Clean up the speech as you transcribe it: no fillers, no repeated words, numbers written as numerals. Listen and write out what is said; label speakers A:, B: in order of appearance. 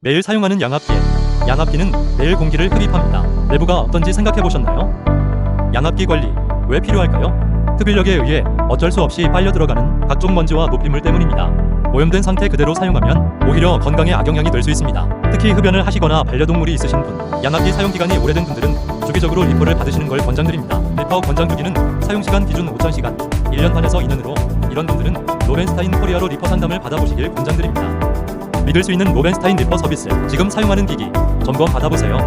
A: 매일 사용하는 양압기에 양압기는 매일 공기를 흡입합니다. 내부가 어떤지 생각해보셨나요? 양압기 관리 왜 필요할까요? 흡입력에 의해 어쩔 수 없이 빨려 들어가는 각종 먼지와 노폐물 때문입니다. 오염된 상태 그대로 사용하면 오히려 건강에 악영향이 될 수 있습니다. 특히 흡연을 하시거나 반려동물이 있으신 분, 양압기 사용기간이 오래된 분들은 주기적으로 리퍼를 받으시는 걸 권장드립니다. 리퍼 권장 주기는 사용시간 기준 5,000시간, 1년 반에서 2년으로 이런 분들은 노벤스타인 코리아로 리퍼 상담을 받아보시길 권장드립니다. 믿을 수 있는 노벤스타인 리퍼 서비스, 지금 사용하는 기기 점검 받아보세요.